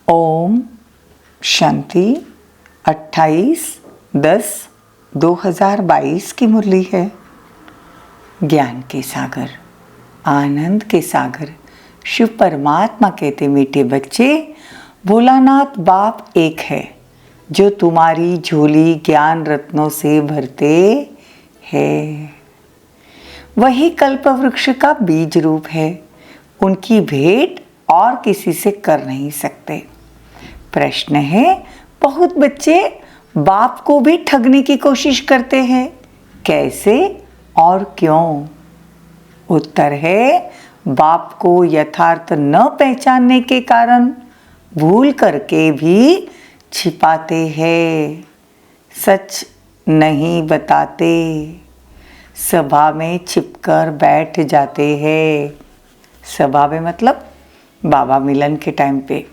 ओम शांति 28/10/2022 की मुरली है। ज्ञान के सागर, आनंद के सागर शिव परमात्मा कहते, मीठे बच्चे, भोलानाथ बाप एक है जो तुम्हारी झोली ज्ञान रत्नों से भरते हैं। वही कल्प वृक्ष का बीज रूप है। उनकी भेंट और किसी से कर नहीं सकते। प्रश्न है, बहुत बच्चे बाप को भी ठगने की कोशिश करते हैं, कैसे और क्यों? उत्तर है, बाप को यथार्थ न पहचानने के कारण भूल करके भी छिपाते हैं, सच नहीं बताते, सभा में छिपकर बैठ जाते हैं। सभा में मतलब बाबा मिलन के टाइम पे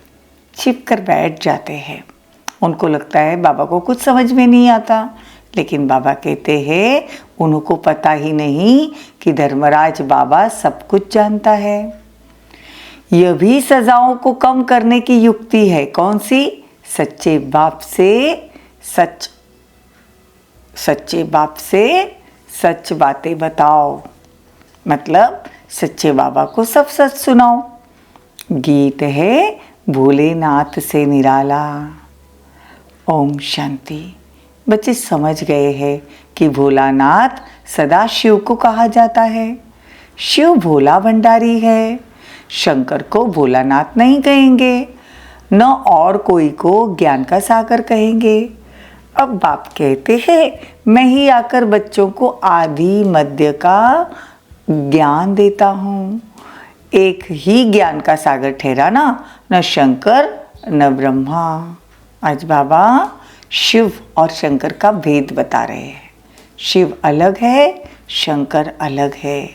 छिप कर बैठ जाते हैं। उनको लगता है बाबा को कुछ समझ में नहीं आता, लेकिन बाबा कहते हैं उनको पता ही नहीं कि धर्मराज बाबा सब कुछ जानता है। यह भी सजाओं को कम करने की युक्ति है। कौन सी? सच्चे बाप से सच बातें बताओ, मतलब सच्चे बाबा को सब सच सुनाओ। गीत है भोलेनाथ से निराला। ओम शांति। बच्चे समझ गए हैं कि भोलानाथ सदा शिव को कहा जाता है। शिव भोला भंडारी है। शंकर को भोलानाथ नहीं कहेंगे, न और कोई को ज्ञान का सागर कहेंगे। अब बाप कहते हैं मैं ही आकर बच्चों को आदि मध्य का ज्ञान देता हूँ। एक ही ज्ञान का सागर ठहरा ना, न शंकर न ब्रह्मा। आज बाबा शिव और शंकर का भेद बता रहे हैं। शिव अलग है, शंकर अलग है।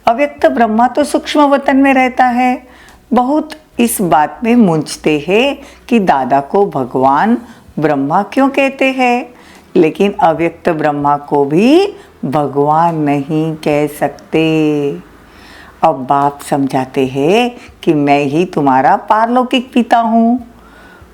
अव्यक्त ब्रह्मा तो सूक्ष्म वतन में रहता है। बहुत इस बात में मूंझते हैं कि दादा को भगवान ब्रह्मा क्यों कहते हैं, लेकिन अव्यक्त ब्रह्मा को भी भगवान नहीं कह सकते। अब बाप समझाते हैं कि मैं ही तुम्हारा पारलौकिक पिता हूँ।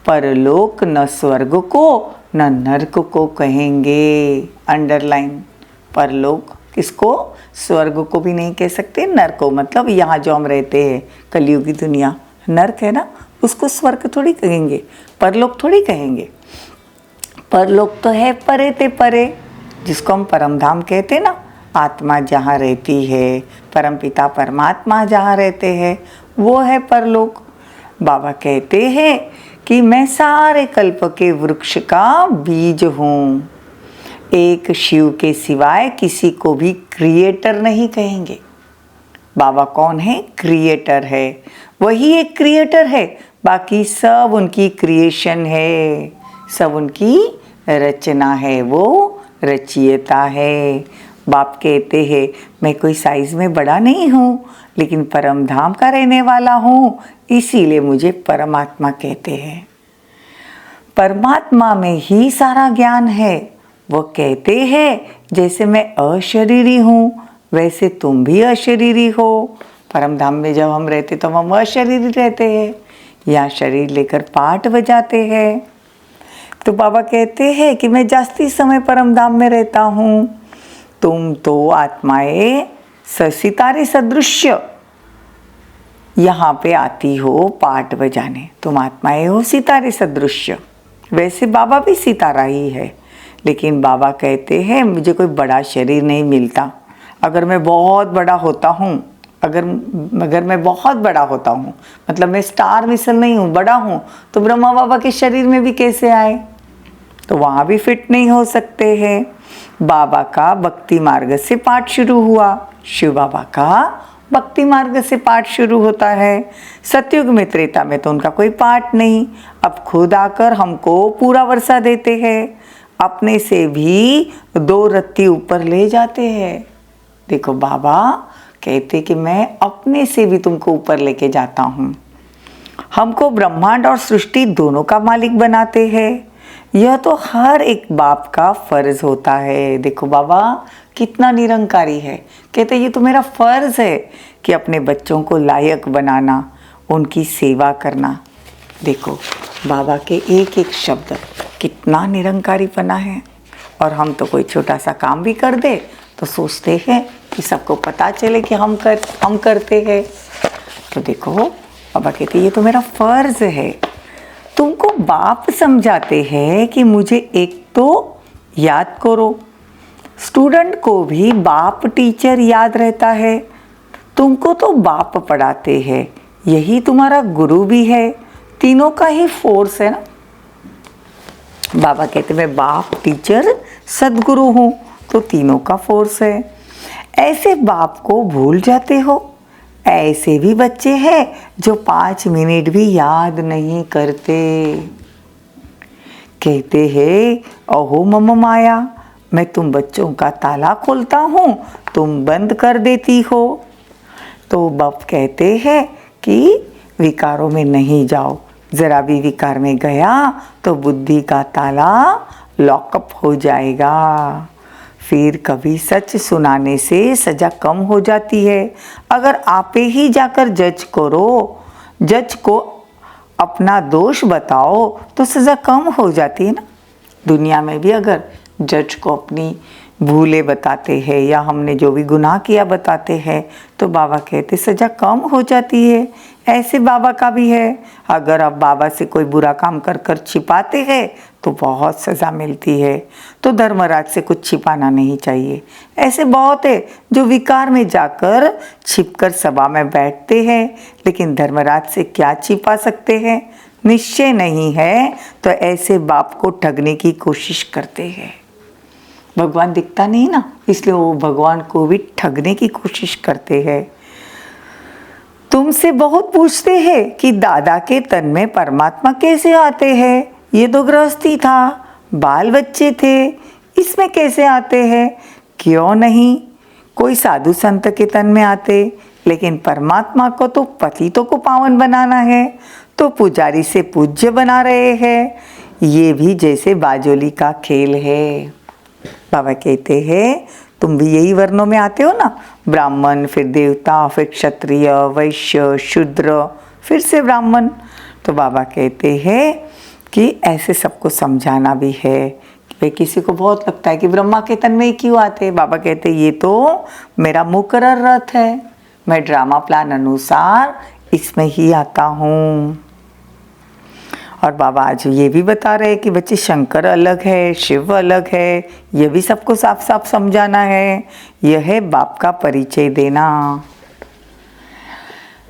परलोक न स्वर्ग को न नरक को कहेंगे। अंडरलाइन, परलोक किसको? स्वर्ग को भी नहीं कह सकते, नरक को मतलब यहाँ जो हम रहते हैं कलयुगी दुनिया, नरक है ना, उसको स्वर्ग थोड़ी कहेंगे, परलोक थोड़ी कहेंगे। परलोक तो है परे ते परे, जिसको हम परमधाम कहते ना, आत्मा जहाँ रहती है, परमपिता परमात्मा जहाँ रहते हैं, वो है परलोक। बाबा कहते हैं कि मैं सारे कल्प के वृक्ष का बीज हूँ। एक शिव के सिवाय किसी को भी क्रिएटर नहीं कहेंगे। बाबा कौन है? क्रिएटर है। वही एक क्रिएटर है, बाकी सब उनकी क्रिएशन है, सब उनकी रचना है, वो रचयिता है। बाप कहते हैं मैं कोई साइज में बड़ा नहीं हूँ, लेकिन परम धाम का रहने वाला हूँ, इसीलिए मुझे परमात्मा कहते हैं। परमात्मा में ही सारा ज्ञान है। वो कहते हैं जैसे मैं अशरीरी हूँ, वैसे तुम भी अशरीरी हो। परम धाम में जब हम रहते तो हम अशरीरी रहते हैं, यहाँ शरीर लेकर पाठ बजाते हैं। तो बाबा कहते हैं कि मैं जास्ती समय परम धाम में रहता हूँ। तुम तो आत्माएं सितारे सदृश्य यहाँ पे आती हो पाठ बजाने। तुम आत्माएं हो सितारे सदृश्य। वैसे बाबा भी सितारा ही है, लेकिन बाबा कहते हैं मुझे कोई बड़ा शरीर नहीं मिलता। अगर मैं बहुत बड़ा होता हूँ, अगर मैं बहुत बड़ा होता हूँ, मतलब मैं स्टार मिसल नहीं हूँ, बड़ा हूँ, तो ब्रह्मा बाबा के शरीर में भी कैसे आए? तो वहाँ भी फिट नहीं हो सकते हैं। बाबा का भक्ति मार्ग से पाठ शुरू हुआ, शिव बाबा का भक्ति मार्ग से पाठ शुरू होता है। सतयुग में, त्रेता में तो उनका कोई पाठ नहीं। अब खुद आकर हमको पूरा वर्षा देते हैं, अपने से भी 2 रत्ती ऊपर ले जाते हैं। देखो बाबा कहते कि मैं अपने से भी तुमको ऊपर लेके जाता हूँ। हमको ब्रह्मांड और सृष्टि दोनों का मालिक बनाते हैं। यह तो हर एक बाप का फर्ज होता है। देखो बाबा कितना निरंकारी है। कहते ये तो मेरा फर्ज है कि अपने बच्चों को लायक बनाना, उनकी सेवा करना। देखो बाबा के एक एक शब्द कितना निरंकारीपना है। और हम तो कोई छोटा सा काम भी कर दे तो सोचते हैं कि सबको पता चले कि हम करते हैं। तो देखो बाबा कहते ये तो मेरा फर्ज है। तुमको बाप समझाते हैं कि मुझे एक तो याद करो। स्टूडेंट को भी बाप टीचर याद रहता है। तुमको तो बाप पढ़ाते हैं, यही तुम्हारा गुरु भी है। तीनों का ही फोर्स है ना। बाबा कहते मैं बाप टीचर सदगुरु हूँ, तो तीनों का फोर्स है। ऐसे बाप को भूल जाते हो। ऐसे भी बच्चे हैं जो 5 मिनट भी याद नहीं करते। कहते हैं अहो मम माया, मैं तुम बच्चों का ताला खोलता हूँ, तुम बंद कर देती हो। तो बाप कहते हैं कि विकारों में नहीं जाओ। जरा भी विकार में गया तो बुद्धि का ताला लॉकअप हो जाएगा। फिर कभी सच सुनाने से सजा कम हो जाती है। अगर आपे ही जाकर जज को अपना दोष बताओ तो सजा कम हो जाती है ना। दुनिया में भी अगर जज को अपनी भूलें बताते हैं या हमने जो भी गुनाह किया बताते हैं तो बाबा कहते सजा कम हो जाती है। ऐसे बाबा का भी है। अगर आप बाबा से कोई बुरा काम कर कर छिपाते हैं तो बहुत सज़ा मिलती है। तो धर्मराज से कुछ छिपाना नहीं चाहिए। ऐसे बहुत है जो विकार में जाकर छिपकर सभा में बैठते हैं, लेकिन धर्मराज से क्या छिपा सकते हैं, निश्चय नहीं है, तो ऐसे बाप को ठगने की कोशिश करते हैं। भगवान दिखता नहीं ना, इसलिए वो भगवान को भी ठगने की कोशिश करते हैं। तुमसे बहुत पूछते हैं कि दादा के तन में परमात्मा कैसे आते हैं। ये तो गृहस्थी था, बाल बच्चे थे, इसमें कैसे आते हैं। क्यों नहीं कोई साधु संत के तन में आते, लेकिन परमात्मा को तो पतितों को पावन बनाना है, तो पुजारी से पूज्य बना रहे हैं। ये भी जैसे बाजोली का खेल है। बाबा कहते हैं तुम भी यही वर्णों में आते हो ना, ब्राह्मण, फिर देवता, फिर क्षत्रिय, वैश्य, शूद्र, फिर से ब्राह्मण। तो बाबा कहते हैं कि ऐसे सबको समझाना भी है। कि किसी को बहुत लगता है कि ब्रह्मा के तन में ही क्यों आते हैं। बाबा कहते हैं ये तो मेरा मुकर्रर रथ है, मैं ड्रामा प्लान अनुसार इसमें ही आता हूँ। और बाबा आज ये भी बता रहे हैं कि बच्चे शंकर अलग है, शिव अलग है, ये भी सबको साफ साफ समझाना है। यह है बाप का परिचय देना।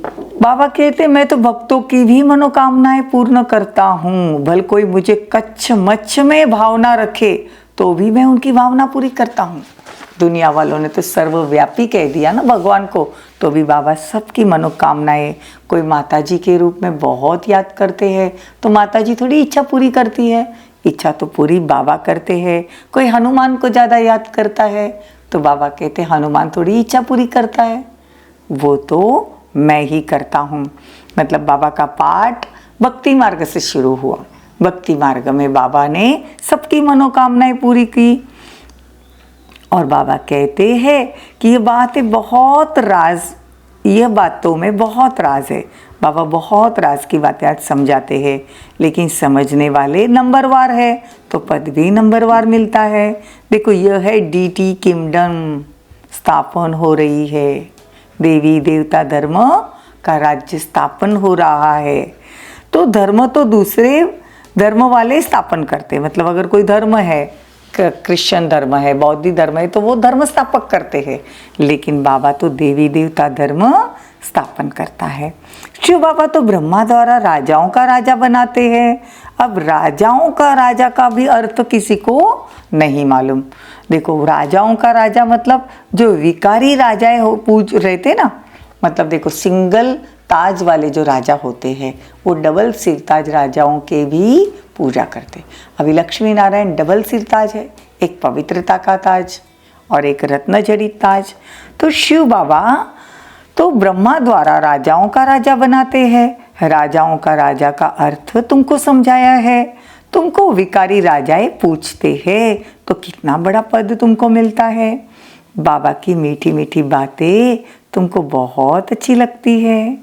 बाबा कहते मैं तो भक्तों की भी मनोकामनाएं पूर्ण करता हूँ। भले कोई मुझे कच्छ मच्छ में भावना रखे तो भी मैं उनकी भावना पूरी करता हूँ। दुनिया वालों ने तो सर्वव्यापी कह दिया ना भगवान को, तो भी बाबा सबकी मनोकामनाएं, कोई माताजी के रूप में बहुत याद करते हैं तो माताजी थोड़ी इच्छा पूरी करती है, इच्छा तो पूरी बाबा करते हैं। कोई हनुमान को ज़्यादा याद करता है तो बाबा कहते हनुमान थोड़ी इच्छा पूरी करता है, वो तो मैं ही करता हूँ। मतलब बाबा का पाठ भक्ति मार्ग से शुरू हुआ। भक्ति मार्ग में बाबा ने सबकी मनोकामनाएं पूरी की। और बाबा कहते हैं कि ये बातें बहुत राज, यह बातों में बहुत राज है। बाबा बहुत राज की बातें आज समझाते हैं, लेकिन समझने वाले नंबरवार है तो पद भी नंबरवार मिलता है। देखो यह है DT किंगडम स्थापन हो रही है। देवी देवता धर्म का राज्य स्थापन हो रहा है। तो धर्म तो दूसरे धर्म वाले स्थापन करते, मतलब अगर कोई धर्म है, क्रिश्चियन धर्म है, बौद्ध धर्म है, तो वो धर्म स्थापक करते हैं, लेकिन बाबा तो देवी देवता धर्म स्थापन करता है। शिव बाबा तो ब्रह्मा द्वारा राजाओं का राजा बनाते हैं। अब राजाओं का राजा का भी अर्थ किसी को नहीं मालूम। देखो राजाओं का राजा मतलब जो विकारी राजाएं हो पूज रहते ना, मतलब देखो सिंगल ताज वाले जो राजा होते हैं वो डबल सिरताज राजाओं के भी पूजा करते। अभी लक्ष्मी नारायण डबल सिरताज है, एक पवित्रता का ताज और एक रत्न जड़ित ताज। तो शिव बाबा तो ब्रह्मा द्वारा राजाओं का राजा बनाते हैं। राजाओं का राजा का अर्थ तुमको समझाया है। तुमको विकारी राजाएं पूछते हैं तो कितना बड़ा पद तुमको मिलता है। बाबा की मीठी मीठी बातें तुमको बहुत अच्छी लगती है,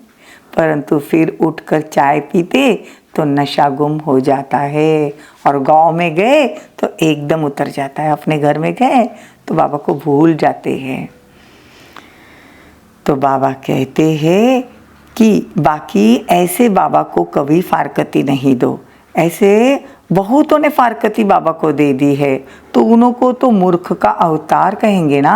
परंतु फिर उठकर चाय पीते तो नशा गुम हो जाता है, और गांव में गए तो एकदम उतर जाता है, अपने घर में गए तो बाबा को भूल जाते हैं। तो बाबा कहते हैं कि बाकी ऐसे बाबा को कभी फारकती नहीं दो। ऐसे बहुतों ने फारकती बाबा को दे दी है, तो उनको तो मूर्ख का अवतार कहेंगे ना।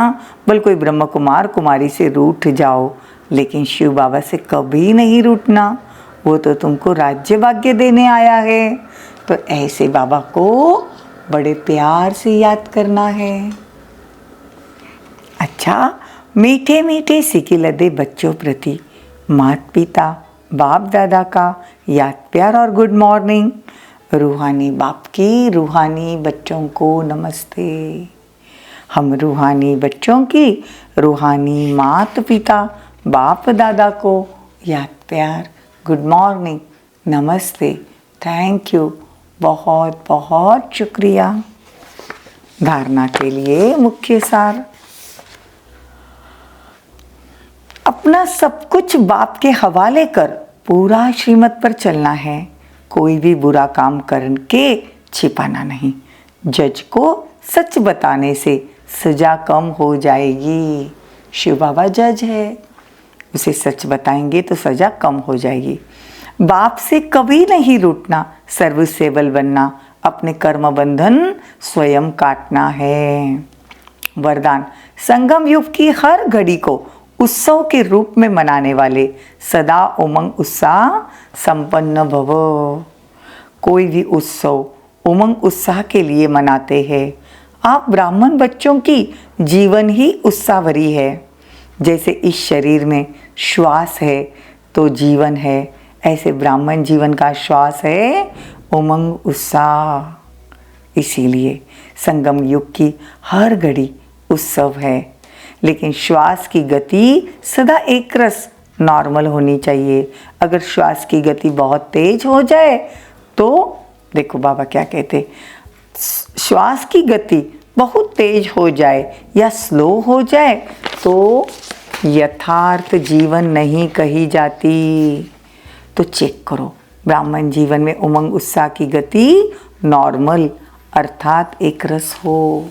बल कोई ब्रह्म कुमार कुमारी से रूठ जाओ, लेकिन शिव बाबा से कभी नहीं रूठना, वो तो तुमको राज्य भाग्य देने आया है। तो ऐसे बाबा को बड़े प्यार से याद करना है। अच्छा, मीठे मीठे सिके लदे बच्चों प्रति माता पिता बाप दादा का याद प्यार और गुड मॉर्निंग। रूहानी बाप की रूहानी बच्चों को नमस्ते। हम रूहानी बच्चों की रूहानी माता पिता बाप दादा को याद प्यार गुड मॉर्निंग नमस्ते थैंक यू, बहुत बहुत शुक्रिया। धारणा के लिए मुख्य सार, अपना सब कुछ बाप के हवाले कर पूरा श्रीमत पर चलना है। कोई भी बुरा काम करके छिपाना नहीं। जज को सच बताने से सजा कम हो जाएगी। शिव बाबा जज है, उसे सच बताएंगे तो सजा कम हो जाएगी। बाप से कभी नहीं रूठना, सर्वसेवल बनना, अपने कर्म बंधन स्वयं काटना है। वरदान, संगम युग की हर घड़ी को उत्सव के रूप में मनाने वाले सदा उमंग उत्साह संपन्न भव। कोई भी उत्सव उमंग उत्साह के लिए मनाते हैं। आप ब्राह्मण बच्चों की जीवन ही उत्साह भरी है। जैसे इस शरीर में श्वास है तो जीवन है, ऐसे ब्राह्मण जीवन का श्वास है उमंग उत्साह। इसीलिए संगम युग की हर घड़ी उत्सव है, लेकिन श्वास की गति सदा एक रस नॉर्मल होनी चाहिए। अगर श्वास की गति बहुत तेज हो जाए तो देखो बाबा क्या कहते, श्वास की गति बहुत तेज हो जाए या स्लो हो जाए तो यथार्थ जीवन नहीं कही जाती। तो चेक करो, ब्राह्मण जीवन में उमंग उत्साह की गति नॉर्मल अर्थात एक रस हो।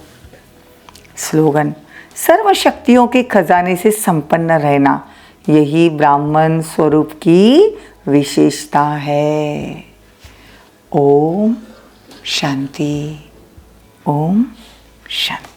स्लोगन, सर्व शक्तियों के खजाने से संपन्न रहना, यही ब्राह्मण स्वरूप की विशेषता है। ओम शांति, ओम शांति।